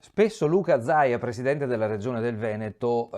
Spesso Luca Zaia, presidente della regione del Veneto,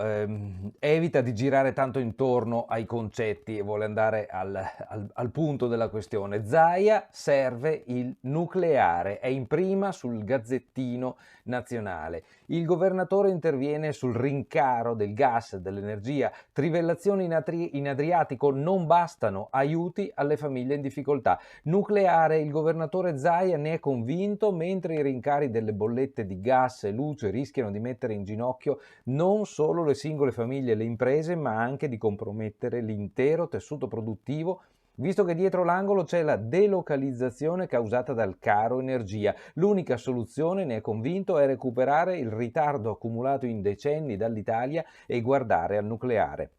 evita di girare tanto intorno ai concetti e vuole andare al punto della questione. Zaia serve il nucleare, è in prima sul Gazzettino nazionale. Il governatore interviene sul rincaro del gas, dell'energia, trivellazioni in Adriatico non bastano, aiuti alle famiglie in difficoltà. Nucleare, il governatore Zaia ne è convinto, mentre i rincari delle bollette di gas e luce rischiano di mettere in ginocchio non solo le singole famiglie e le imprese, ma anche di compromettere l'intero tessuto produttivo, visto che dietro l'angolo c'è la delocalizzazione causata dal caro energia. L'unica soluzione, ne è convinto, è recuperare il ritardo accumulato in decenni dall'Italia e guardare al nucleare.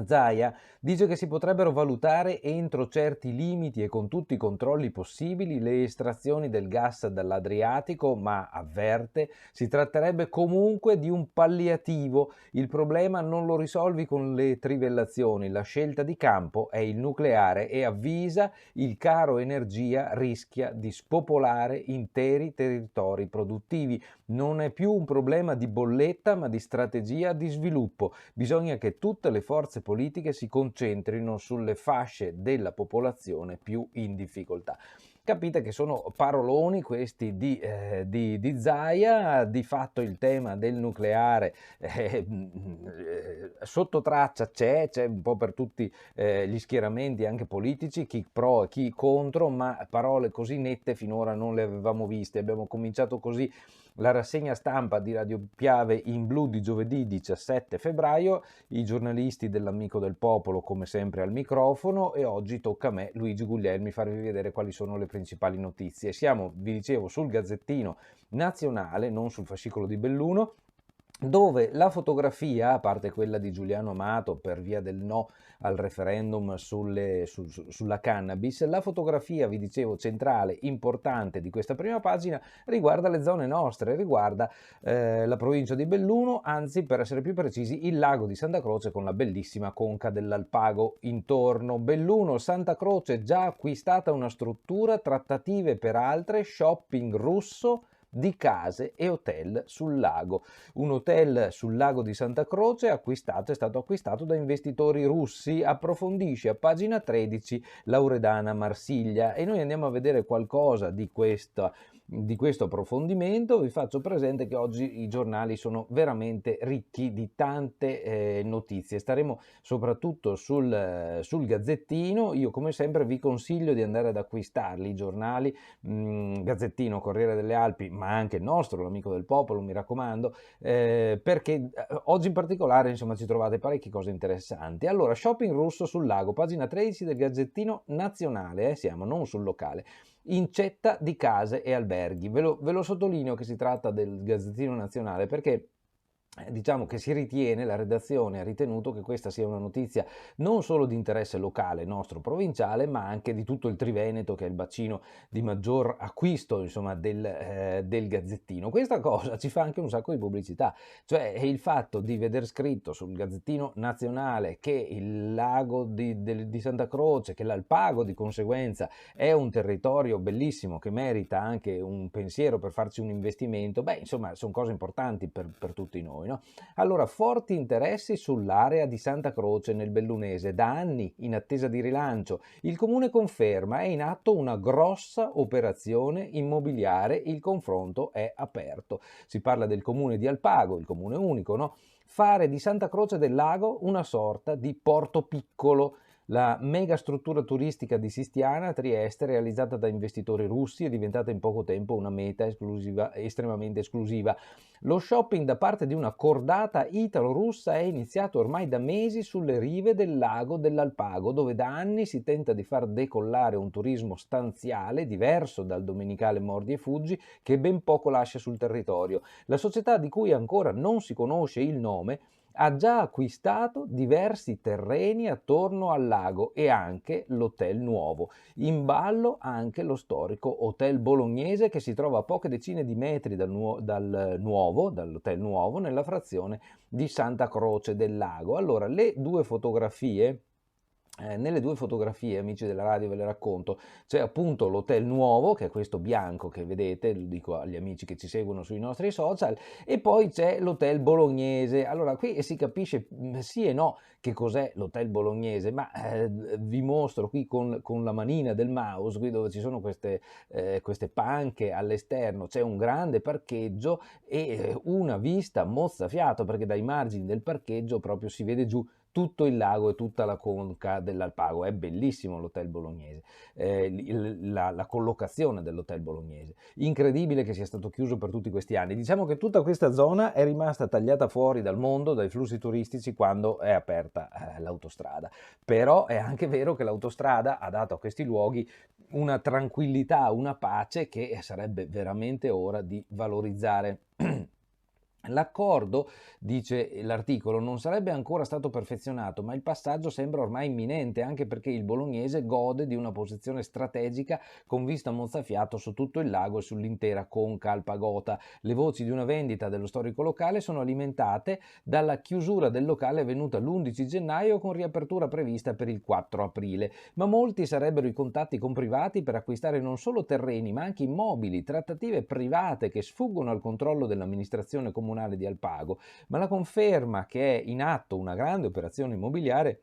Zaia dice che si potrebbero valutare entro certi limiti e con tutti i controlli possibili le estrazioni del gas dall'Adriatico, ma avverte si tratterebbe comunque di un palliativo. Il problema non lo risolvi con le trivellazioni, la scelta di campo è il nucleare e avvisa il caro energia rischia di spopolare interi territori produttivi. Non è più un problema di bolletta, ma di strategia di sviluppo. Bisogna che tutte le forze politiche si concentrino sulle fasce della popolazione più in difficoltà. Capite che sono paroloni questi di Zaia. Di fatto il tema del nucleare sotto traccia c'è un po' per tutti gli schieramenti anche politici, chi pro e chi contro, ma parole così nette finora non le avevamo viste. Abbiamo cominciato così la rassegna stampa di Radio Piave in Blu di giovedì 17 febbraio, i giornalisti dell'Amico del Popolo come sempre al microfono, e oggi tocca a me, Luigi Guglielmi, farvi vedere quali sono le principali notizie. Siamo, vi dicevo, sul Gazzettino nazionale, non sul fascicolo di Belluno, dove la fotografia, a parte quella di Giuliano Amato per via del no al referendum sulla cannabis, la fotografia, vi dicevo, centrale, importante di questa prima pagina riguarda le zone nostre, riguarda la provincia di Belluno, anzi per essere più precisi il lago di Santa Croce con la bellissima conca dell'Alpago intorno. Belluno, Santa Croce, già acquistata una struttura, trattative per altre, shopping russo di case e hotel sul lago. Un hotel sul lago di Santa Croce è stato acquistato da investitori russi. Approfondisce a pagina 13 Lauredana Marsiglia, e noi andiamo a vedere qualcosa di questo approfondimento. Vi faccio presente che oggi i giornali sono veramente ricchi di tante notizie. Staremo soprattutto sul Gazzettino. Io come sempre vi consiglio di andare ad acquistarli i giornali, Gazzettino, Corriere delle Alpi, ma anche il nostro, l'Amico del Popolo, mi raccomando, perché oggi in particolare insomma ci trovate parecchie cose interessanti. Allora, shopping russo sul lago, pagina 13 del Gazzettino nazionale, siamo non sul locale, incetta di case e alberghi. Ve lo sottolineo che si tratta del Gazzettino nazionale perché diciamo che si ritiene, la redazione ha ritenuto che questa sia una notizia non solo di interesse locale nostro provinciale, ma anche di tutto il Triveneto, che è il bacino di maggior acquisto insomma del Gazzettino. Questa cosa ci fa anche un sacco di pubblicità, cioè il fatto di veder scritto sul Gazzettino nazionale che il lago di Santa Croce, che l'Alpago di conseguenza è un territorio bellissimo che merita anche un pensiero per farci un investimento, beh insomma sono cose importanti per tutti noi. No? Allora, forti interessi sull'area di Santa Croce nel Bellunese, da anni in attesa di rilancio. Il comune conferma, è in atto una grossa operazione immobiliare, il confronto è aperto. Si parla del comune di Alpago, il comune unico, no? Fare di Santa Croce del Lago una sorta di porto piccolo. La mega struttura turistica di Sistiana, Trieste, realizzata da investitori russi, è diventata in poco tempo una meta estremamente esclusiva. Lo shopping da parte di una cordata italo-russa è iniziato ormai da mesi sulle rive del lago dell'Alpago, dove da anni si tenta di far decollare un turismo stanziale diverso dal domenicale mordi e fuggi che ben poco lascia sul territorio. La società, di cui ancora non si conosce il nome, ha già acquistato diversi terreni attorno al lago e anche l'Hotel Nuovo. In ballo anche lo storico Hotel Bolognese, che si trova a poche decine di metri dall'Hotel Nuovo, nella frazione di Santa Croce del Lago. Allora, le due fotografie Nelle due fotografie, amici della radio, ve le racconto, c'è appunto l'hotel nuovo, che è questo bianco che vedete, lo dico agli amici che ci seguono sui nostri social, e poi c'è l'hotel bolognese. Allora, qui si capisce sì e no che cos'è l'hotel bolognese, ma vi mostro qui con la manina del mouse, qui dove ci sono queste panche all'esterno, c'è un grande parcheggio e una vista mozzafiato, perché dai margini del parcheggio proprio si vede giù tutto il lago e tutta la conca dell'Alpago. È bellissimo l'hotel bolognese, la collocazione dell'hotel bolognese. Incredibile che sia stato chiuso per tutti questi anni. Diciamo che tutta questa zona è rimasta tagliata fuori dal mondo, dai flussi turistici, quando è aperta l'autostrada. Però è anche vero che l'autostrada ha dato a questi luoghi una tranquillità, una pace che sarebbe veramente ora di valorizzare. L'accordo, dice l'articolo, non sarebbe ancora stato perfezionato, ma il passaggio sembra ormai imminente, anche perché il bolognese gode di una posizione strategica con vista mozzafiato su tutto il lago e sull'intera conca alpagota. Le voci di una vendita dello storico locale sono alimentate dalla chiusura del locale avvenuta l'11 gennaio con riapertura prevista per il 4 aprile, ma molti sarebbero i contatti con privati per acquistare non solo terreni, ma anche immobili, trattative private che sfuggono al controllo dell'amministrazione comunale di Alpago, ma la conferma che è in atto una grande operazione immobiliare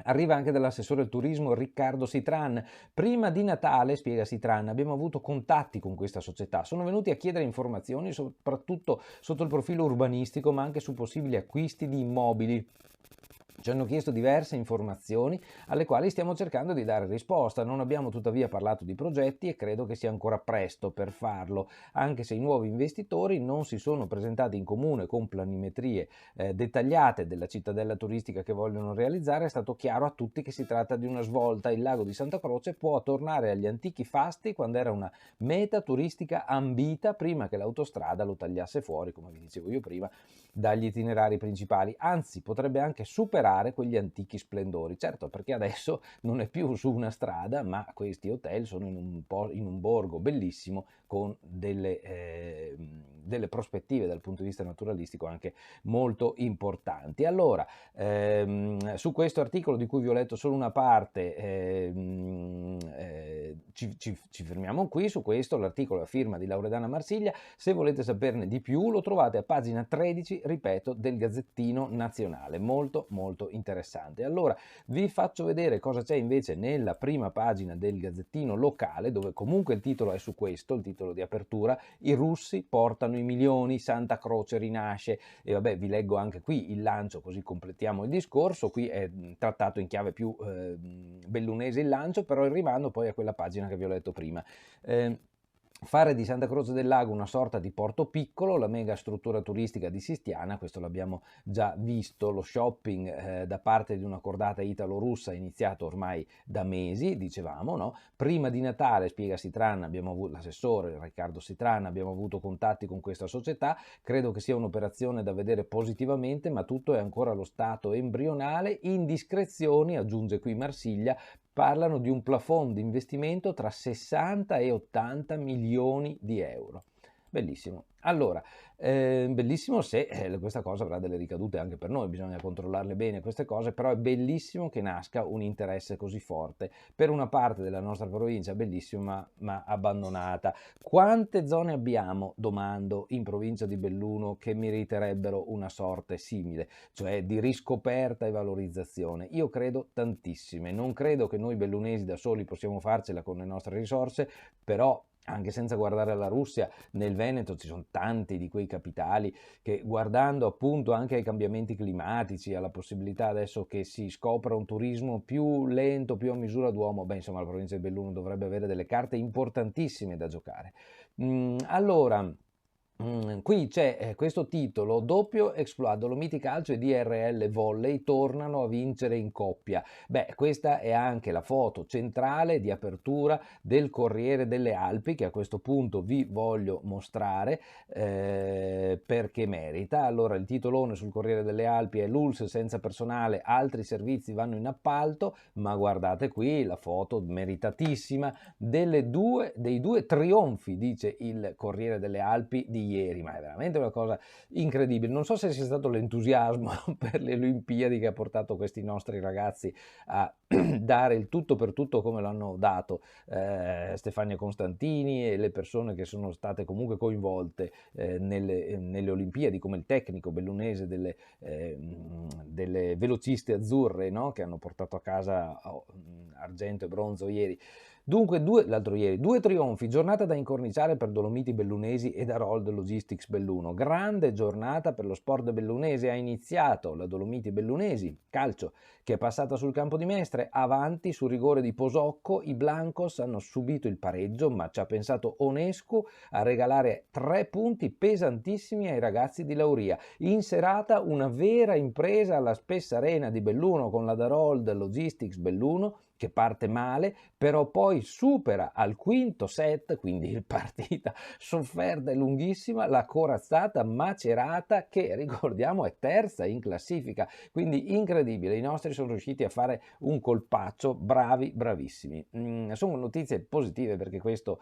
arriva anche dall'assessore al turismo Riccardo Sitran. Prima di Natale, spiega Sitran, abbiamo avuto contatti con questa società. Sono venuti a chiedere informazioni soprattutto sotto il profilo urbanistico, ma anche su possibili acquisti di immobili. Ci hanno chiesto diverse informazioni alle quali stiamo cercando di dare risposta. Non abbiamo tuttavia parlato di progetti e credo che sia ancora presto per farlo, anche se i nuovi investitori non si sono presentati in comune con planimetrie dettagliate della cittadella turistica che vogliono realizzare. È stato chiaro a tutti che si tratta di una svolta. Il lago di Santa Croce può tornare agli antichi fasti quando era una meta turistica ambita prima che l'autostrada lo tagliasse fuori, come vi dicevo io prima, dagli itinerari principali, anzi potrebbe anche superare quegli antichi splendori. Certo, perché adesso non è più su una strada, ma questi hotel sono in un borgo bellissimo con delle prospettive dal punto di vista naturalistico anche molto importanti. Allora, su questo articolo, di cui vi ho letto solo una parte, ci fermiamo qui. Su questo l'articolo a firma di Lauredana Marsiglia. Se volete saperne di più lo trovate a pagina 13, ripeto, del Gazzettino Nazionale, molto molto interessante. Allora vi faccio vedere cosa c'è invece nella prima pagina del Gazzettino locale, dove comunque il titolo è su questo, il titolo di apertura: i russi portano i milioni, Santa Croce rinasce. E vabbè, vi leggo anche qui il lancio, così completiamo il discorso. Qui è trattato in chiave più bellunese il lancio, però il rimando poi a quella pagina che vi ho letto prima. Fare di Santa Croce del Lago una sorta di porto piccolo, la mega struttura turistica di Sistiana, questo l'abbiamo già visto. Lo shopping da parte di una cordata italo-russa è iniziato ormai da mesi, dicevamo, no? Prima di Natale, spiega Sitran, l'assessore Riccardo Sitran, abbiamo avuto contatti con questa società. Credo che sia un'operazione da vedere positivamente, ma tutto è ancora allo stato embrionale. Indiscrezioni, aggiunge qui Marsiglia, parlano di un plafond di investimento tra 60 e 80 milioni di euro. Bellissimo. Allora, bellissimo se questa cosa avrà delle ricadute anche per noi, bisogna controllarle bene queste cose, però è bellissimo che nasca un interesse così forte per una parte della nostra provincia, bellissima ma abbandonata. Quante zone abbiamo, domando, in provincia di Belluno che meriterebbero una sorte simile, cioè di riscoperta e valorizzazione? Io credo tantissime, non credo che noi bellunesi da soli possiamo farcela con le nostre risorse, però anche senza guardare alla Russia, nel Veneto ci sono tanti di quei capitali che, guardando appunto anche ai cambiamenti climatici, alla possibilità adesso che si scopra un turismo più lento, più a misura d'uomo, beh, insomma, la provincia di Belluno dovrebbe avere delle carte importantissime da giocare. Allora, qui c'è questo titolo: doppio exploit, Dolomiti Calcio e DRL Volley tornano a vincere in coppia. Beh, questa è anche la foto centrale di apertura del Corriere delle Alpi, che a questo punto vi voglio mostrare perché merita. Allora, il titolone sul Corriere delle Alpi è: l'ULSS senza personale, altri servizi vanno in appalto. Ma guardate qui la foto meritatissima dei due trionfi, dice il Corriere delle Alpi, di ieri, ma è veramente una cosa incredibile. Non so se sia stato l'entusiasmo per le Olimpiadi che ha portato questi nostri ragazzi a dare il tutto per tutto come l'hanno dato Stefania Constantini e le persone che sono state comunque coinvolte nelle Olimpiadi, come il tecnico bellunese delle velociste azzurre, no? Che hanno portato a casa argento e bronzo ieri. Dunque, l'altro ieri, 2 trionfi, giornata da incorniciare per Dolomiti Bellunesi ed Harold Logistics Belluno. Grande giornata per lo sport bellunese, ha iniziato la Dolomiti Bellunesi, calcio, che è passata sul campo di Mestre, avanti sul rigore di Posocco, i Blancos hanno subito il pareggio, ma ci ha pensato Onescu a regalare 3 punti pesantissimi ai ragazzi di Lauria. In serata una vera impresa alla Spessa Arena di Belluno con la Harold Logistics Belluno, che parte male, però poi supera al quinto set, quindi partita sofferta e lunghissima, la corazzata Macerata, che ricordiamo è terza in classifica, quindi incredibile, i nostri sono riusciti a fare un colpaccio, bravi, bravissimi. Sono notizie positive perché questo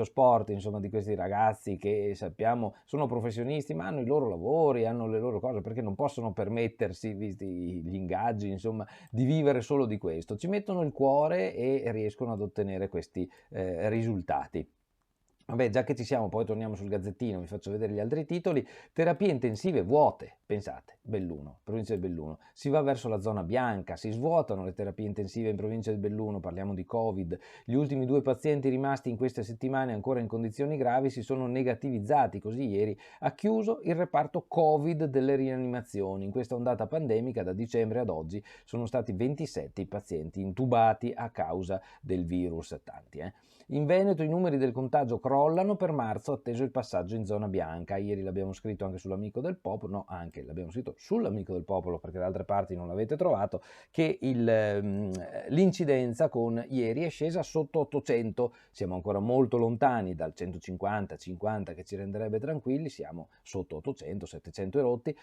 sport, insomma, di questi ragazzi che sappiamo sono professionisti, ma hanno i loro lavori, hanno le loro cose, perché non possono permettersi, visti gli ingaggi, insomma, di vivere solo di questo. Ci mettono il cuore e riescono ad ottenere questi risultati. Vabbè, già che ci siamo, poi torniamo sul Gazzettino, vi faccio vedere gli altri titoli. Terapie intensive vuote, pensate, Belluno, provincia di Belluno. Si va verso la zona bianca, si svuotano le terapie intensive in provincia di Belluno, parliamo di Covid. Gli ultimi 2 pazienti rimasti in queste settimane ancora in condizioni gravi si sono negativizzati, così ieri ha chiuso il reparto Covid delle rianimazioni. In questa ondata pandemica da dicembre ad oggi sono stati 27 i pazienti intubati a causa del virus, tanti. In Veneto i numeri del contagio crollano, per marzo atteso il passaggio in zona bianca. Ieri l'abbiamo scritto anche sull'Amico del Popolo, no, anche l'abbiamo scritto sull'Amico del Popolo perché da altre parti non l'avete trovato, che l'incidenza con ieri è scesa sotto 800, siamo ancora molto lontani dal 150-50 che ci renderebbe tranquilli, siamo sotto 800, 700 e rotti.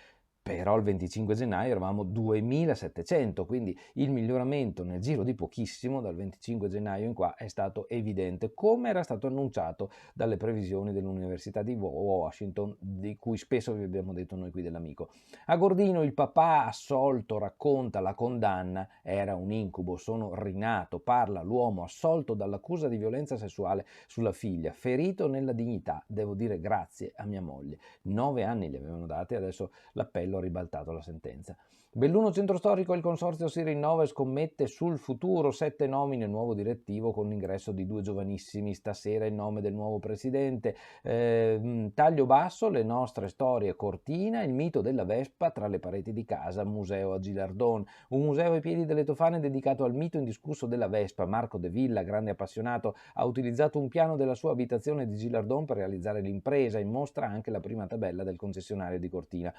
Però il 25 gennaio eravamo 2700, quindi il miglioramento nel giro di pochissimo, dal 25 gennaio in qua, è stato evidente, come era stato annunciato dalle previsioni dell'Università di Washington, di cui spesso vi abbiamo detto noi qui dell'Amico. A Gordino il papà assolto racconta la condanna, era un incubo, sono rinato, parla l'uomo assolto dall'accusa di violenza sessuale sulla figlia, ferito nella dignità, devo dire grazie a mia moglie. 9 anni gli avevano dati, adesso l'appello ha ribaltato la sentenza. Belluno Centro Storico, il consorzio si rinnova e scommette sul futuro, 7 nomine, nuovo direttivo con l'ingresso di 2 giovanissimi, stasera il nome del nuovo presidente, taglio basso, le nostre storie Cortina, il mito della Vespa tra le pareti di casa, museo a Gilardon, un museo ai piedi delle Tofane dedicato al mito indiscusso della Vespa. Marco De Villa, grande appassionato, ha utilizzato un piano della sua abitazione di Gilardon per realizzare l'impresa, in mostra anche la prima tabella del concessionario di Cortina.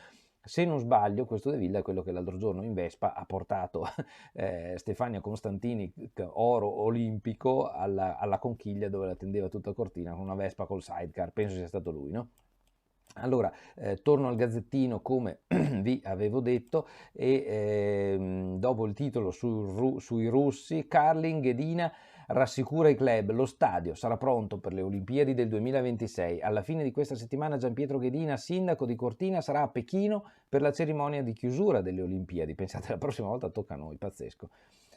Se non sbaglio, questo De Villa è quello che l'altro giorno in Vespa ha portato Stefania Constantini, oro olimpico, alla conchiglia dove l'attendeva tutta Cortina con una Vespa col sidecar. Penso sia stato lui, no? Allora, torno al Gazzettino come vi avevo detto e dopo il titolo sui russi, Carling Ghedina rassicura i club, lo stadio sarà pronto per le Olimpiadi del 2026. Alla fine di questa settimana Gianpietro Ghedina, sindaco di Cortina, sarà a Pechino per la cerimonia di chiusura delle Olimpiadi. Pensate, la prossima volta tocca a noi, pazzesco.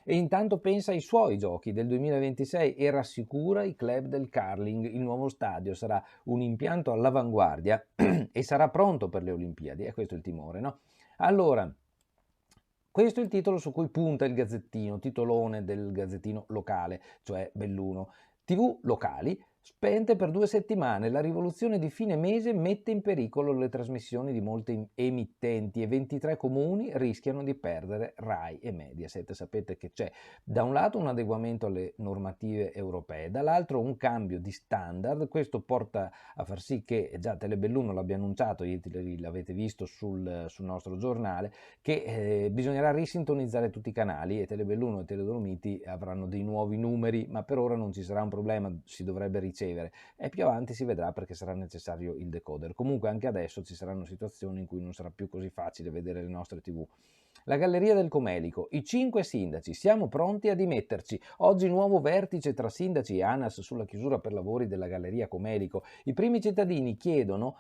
E intanto pensa ai suoi giochi del 2026 e rassicura i club del curling. Il nuovo stadio sarà un impianto all'avanguardia e sarà pronto per le Olimpiadi. E questo è il timore, no? Allora, questo è il titolo su cui punta il Gazzettino, titolone del Gazzettino locale, cioè Belluno. TV locali spente per 2 settimane, la rivoluzione di fine mese mette in pericolo le trasmissioni di molte emittenti e 23 comuni rischiano di perdere Rai e Mediaset. Sapete che c'è da un lato un adeguamento alle normative europee, dall'altro un cambio di standard. Questo porta a far sì che, già Telebelluno l'abbia annunciato, l'avete visto sul nostro giornale, che bisognerà risintonizzare tutti i canali e Telebelluno e Teledolomiti avranno dei nuovi numeri, ma per ora non ci sarà un problema, si dovrebbe ricevere e più avanti si vedrà perché sarà necessario il decoder. Comunque anche adesso ci saranno situazioni in cui non sarà più così facile vedere le nostre TV. La Galleria del Comelico, i 5 sindaci, siamo pronti a dimetterci. Oggi nuovo vertice tra sindaci e ANAS sulla chiusura per lavori della Galleria Comelico. I primi cittadini chiedono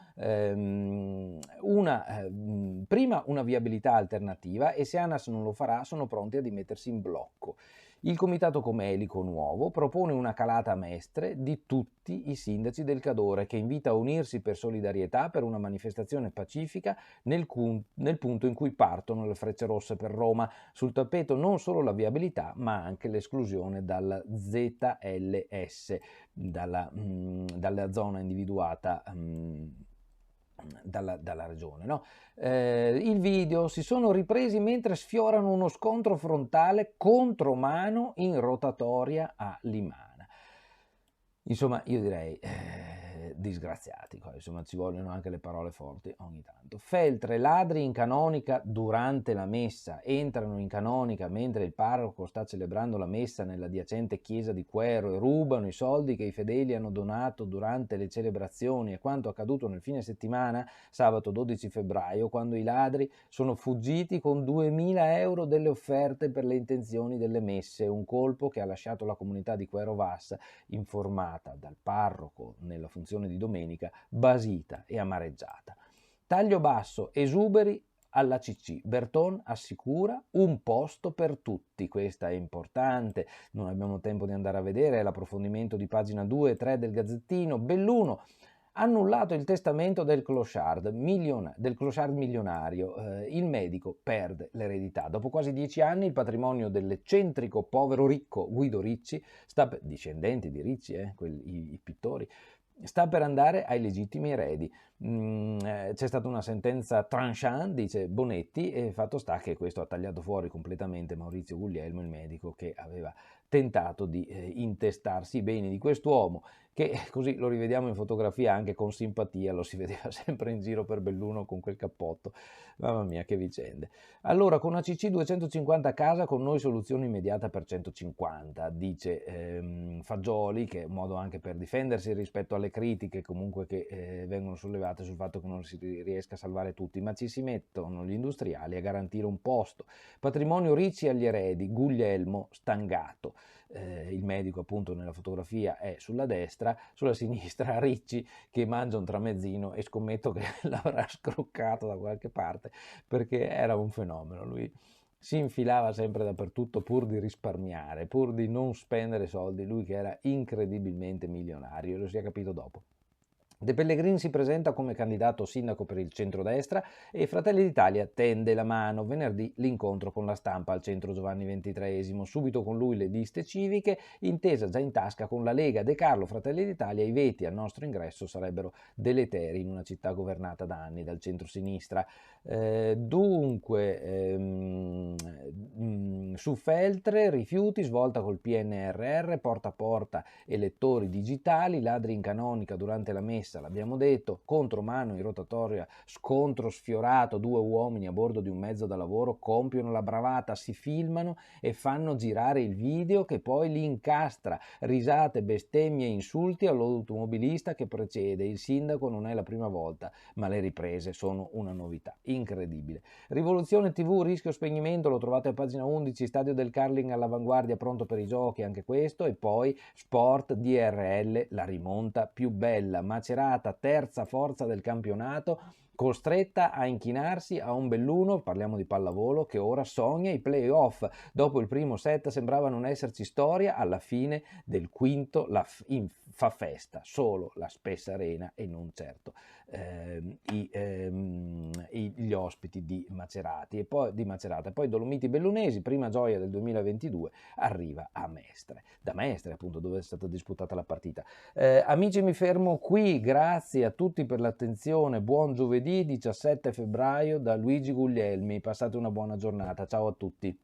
prima una viabilità alternativa e se ANAS non lo farà sono pronti a dimettersi in blocco. Il comitato Comelico nuovo propone una calata a Mestre di tutti i sindaci del Cadore che invita a unirsi per solidarietà per una manifestazione pacifica nel punto in cui partono le Frecce Rosse per Roma. Sul tappeto non solo la viabilità ma anche l'esclusione dalla ZLS, dalla zona individuata dalla regione. No? Il video si sono ripresi mentre sfiorano uno scontro frontale contromano in rotatoria a Limana. Insomma, io direi disgraziati, qua. Insomma, ci vogliono anche le parole forti ogni tanto. Feltre, ladri in canonica durante la messa, entrano in canonica mentre il parroco sta celebrando la messa nell'adiacente chiesa di Quero e rubano i soldi che i fedeli hanno donato durante le celebrazioni. È quanto accaduto nel fine settimana, sabato 12 febbraio, quando i ladri sono fuggiti con 2000 euro delle offerte per le intenzioni delle messe, un colpo che ha lasciato la comunità di Quero Vas informata dal parroco nella funzione di domenica, basita e amareggiata. Taglio basso, esuberi alla CC. Berton assicura un posto per tutti. Questa è importante, non abbiamo tempo di andare a vedere, è l'approfondimento di pagina 2 e 3 del Gazzettino. Belluno, annullato il testamento del clochard milionario, il medico perde l'eredità. Dopo quasi 10 anni il patrimonio dell'eccentrico povero ricco Guido Ricci, discendenti di Ricci, i pittori, sta per andare ai legittimi eredi. C'è stata una sentenza tranchant, dice Bonetti, e fatto sta che questo ha tagliato fuori completamente Maurizio Guglielmo, il medico che aveva tentato di intestarsi i beni di quest'uomo, che così lo rivediamo in fotografia anche con simpatia, lo si vedeva sempre in giro per Belluno con quel cappotto. Mamma mia, che vicende. Allora, con ACC 250 a casa, con noi soluzione immediata per 150, dice Fagioli, che è un modo anche per difendersi rispetto alle critiche comunque che vengono sollevate sul fatto che non si riesca a salvare tutti, ma ci si mettono gli industriali a garantire un posto. Patrimonio Ricci agli eredi, Guglielmo stangato. Il medico appunto nella fotografia è sulla destra, sulla sinistra Ricci che mangia un tramezzino e scommetto che l'avrà scroccato da qualche parte perché era un fenomeno. Lui si infilava sempre dappertutto pur di risparmiare, pur di non spendere soldi, lui che era incredibilmente milionario, lo si è capito dopo. De Pellegrini si presenta come candidato sindaco per il centrodestra e Fratelli d'Italia tende la mano. Venerdì l'incontro con la stampa al centro Giovanni XXIII. Subito con lui le liste civiche, intesa già in tasca con la Lega. De Carlo, Fratelli d'Italia, i veti al nostro ingresso sarebbero deleteri in una città governata da anni dal centro-sinistra. Su Feltre, rifiuti, svolta col PNRR, porta a porta elettori digitali, ladri in canonica durante la messa, l'abbiamo detto, contromano in rotatoria, scontro sfiorato, 2 uomini a bordo di un mezzo da lavoro compiono la bravata, si filmano e fanno girare il video che poi li incastra, risate, bestemmie e insulti all'automobilista che precede. Il sindaco non è la prima volta, ma le riprese sono una novità incredibile. Rivoluzione TV, rischio spegnimento, lo trovate a pagina 11, stadio del curling all'avanguardia, pronto per i giochi, anche questo, e poi sport, DRL, la rimonta più bella, Macerata, terza forza del campionato, costretta a inchinarsi a un Belluno, parliamo di pallavolo, che ora sogna i play-off. Dopo il primo set sembrava non esserci storia, alla fine del quinto fa festa solo la Spessa Arena e non certo gli ospiti di Macerata. E poi Dolomiti Bellunesi, prima gioia del 2022, arriva a Mestre, da Mestre appunto dove è stata disputata la partita. Amici, mi fermo qui, grazie a tutti per l'attenzione, buon giovedì 17 febbraio da Luigi Guglielmi, passate una buona giornata, ciao a tutti.